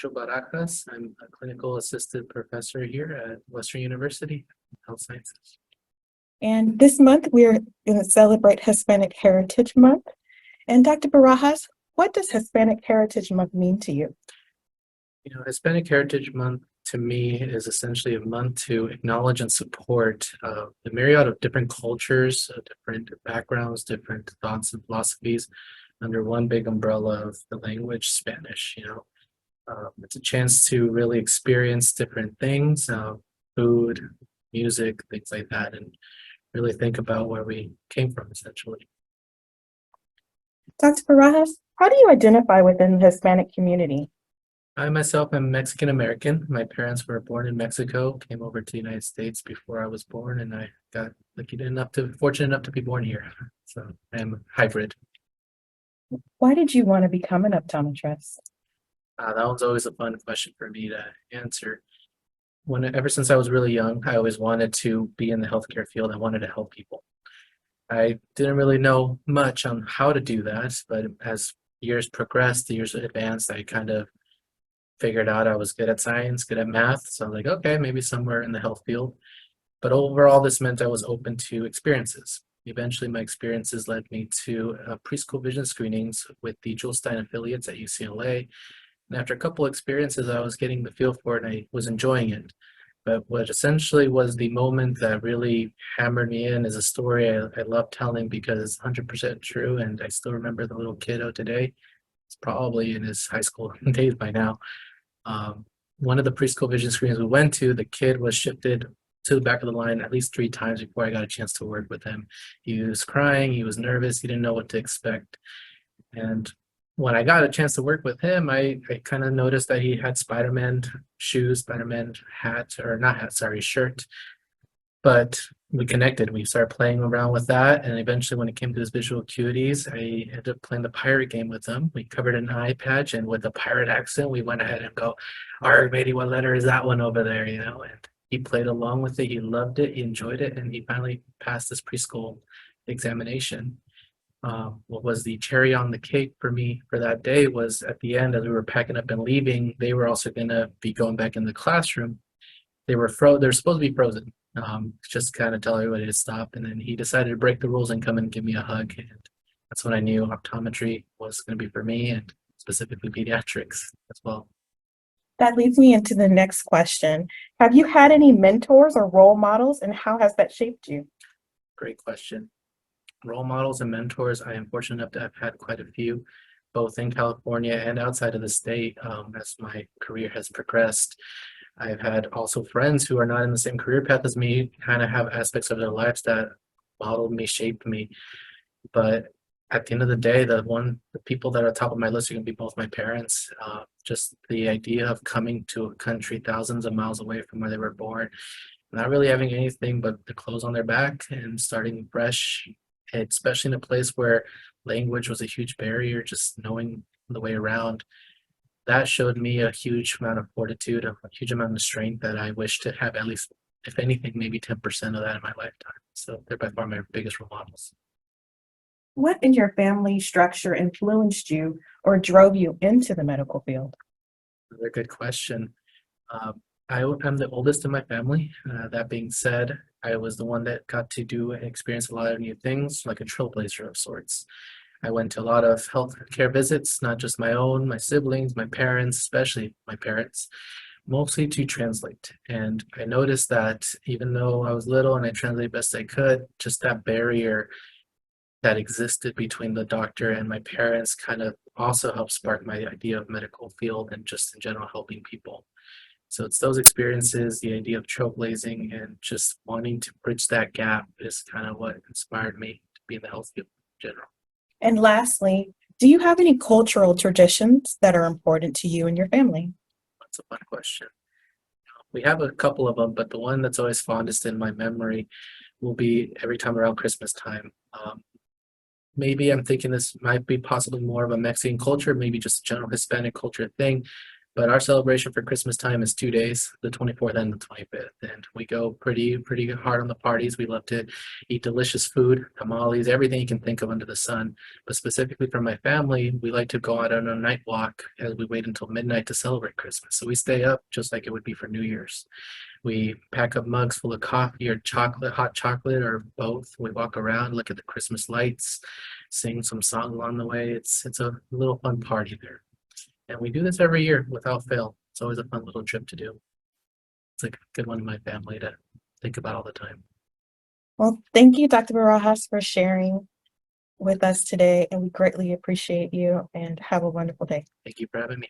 Barajas. I'm a clinical assistant professor here at Western University, Health Sciences. And this month, we're going to celebrate Hispanic Heritage Month. And Dr. Barajas, what does Hispanic Heritage Month mean to you? Hispanic Heritage Month to me is essentially a month to acknowledge and support the myriad of different cultures, different backgrounds, different thoughts and philosophies under one big umbrella of the language Spanish. It's a chance to really experience different things, food, music, things like that, and really think about where we came from, essentially. Dr. Barajas, how do you identify within the Hispanic community? I myself am Mexican American. My parents were born in Mexico, came over to the United States before I was born, and I got fortunate enough to be born here. So I am a hybrid. Why did you want to become an optometrist? That one's always a fun question for me to answer. Ever since I was really young, I always wanted to be in the healthcare field. I wanted to help people. I didn't really know much on how to do that, but as years progressed, the years advanced, I kind of figured out I was good at science, good at math. So I'm like, okay, maybe somewhere in the health field. But overall, this meant I was open to experiences. Eventually, my experiences led me to preschool vision screenings with the Jules Stein affiliates at UCLA. And after a couple experiences, I was getting the feel for it and I was enjoying it. But what essentially was the moment that really hammered me in is a story I love telling because it's 100% true. And I still remember the little kiddo today. It's probably in his high school days by now. One of the preschool vision screenings we went to, the kid was shifted to the back of the line at least 3 times before I got a chance to work with him. He was crying, he was nervous, he didn't know what to expect. And when I got a chance to work with him, I kind of noticed that he had Spider-Man shoes, Spider-Man hat, or not hat, sorry, shirt. But we connected. We started playing around with that. And eventually, when it came to his visual acuities, I ended up playing the pirate game with him. We covered an eye patch, and with a pirate accent, we went ahead and go, all right, matey, what letter is that one over there? And he played along with it. He loved it. He enjoyed it. And he finally passed this preschool examination. What was the cherry on the cake for me for that day was at the end, as we were packing up and leaving, they were also going to be going back in the classroom. They were supposed to be frozen. Just kind of tell everybody to stop. And then he decided to break the rules and come and give me a hug. And that's when I knew optometry was going to be for me, and specifically pediatrics as well. That leads me into the next question. Have you had any mentors or role models, and how has that shaped you? Great question. Role models and mentors, I am fortunate enough to have had quite a few, both in California and outside of the state, as my career has progressed. I've had also friends who are not in the same career path as me, kind of have aspects of their lives that modeled me, shaped me. But at the end of the day, the people that are top of my list are going to be both my parents. Just the idea of coming to a country thousands of miles away from where they were born, not really having anything but the clothes on their back and starting fresh, especially in a place where language was a huge barrier, just knowing the way around. That showed me a huge amount of fortitude, a huge amount of strength that I wish to have at least, if anything, maybe 10% of that in my lifetime. So they're by far my biggest role models. What in your family structure influenced you or drove you into the medical field? Another good question. I'm the oldest in my family. That being said, I was the one that got to do and experience a lot of new things, like a trailblazer of sorts. I went to a lot of healthcare visits, not just my own, my siblings, my parents, especially my parents, mostly to translate. And I noticed that even though I was little and I translated best I could, just that barrier that existed between the doctor and my parents kind of also helped spark my idea of medical field and just in general helping people. So it's those experiences, the idea of trailblazing and just wanting to bridge that gap is kind of what inspired me to be in the health field in general. And lastly, do you have any cultural traditions that are important to you and your family? That's a fun question. We have a couple of them, but the one that's always fondest in my memory will be every time around Christmas time. Maybe I'm thinking this might be possibly more of a Mexican culture, maybe just a general Hispanic culture thing. But our celebration for Christmas time is 2 days, the 24th and the 25th, and we go pretty hard on the parties. We love to eat delicious food, tamales, everything you can think of under the sun. But specifically for my family, we like to go out on a night walk as we wait until midnight to celebrate Christmas. So we stay up just like it would be for New Year's. We pack up mugs full of coffee or chocolate, hot chocolate, or both. We walk around, look at the Christmas lights, sing some songs along the way. It's a little fun party there. And we do this every year without fail. It's always a fun little trip to do. It's like a good one in my family to think about all the time. Well, thank you, Dr. Barajas, for sharing with us today, and we greatly appreciate you and have a wonderful day. Thank you for having me.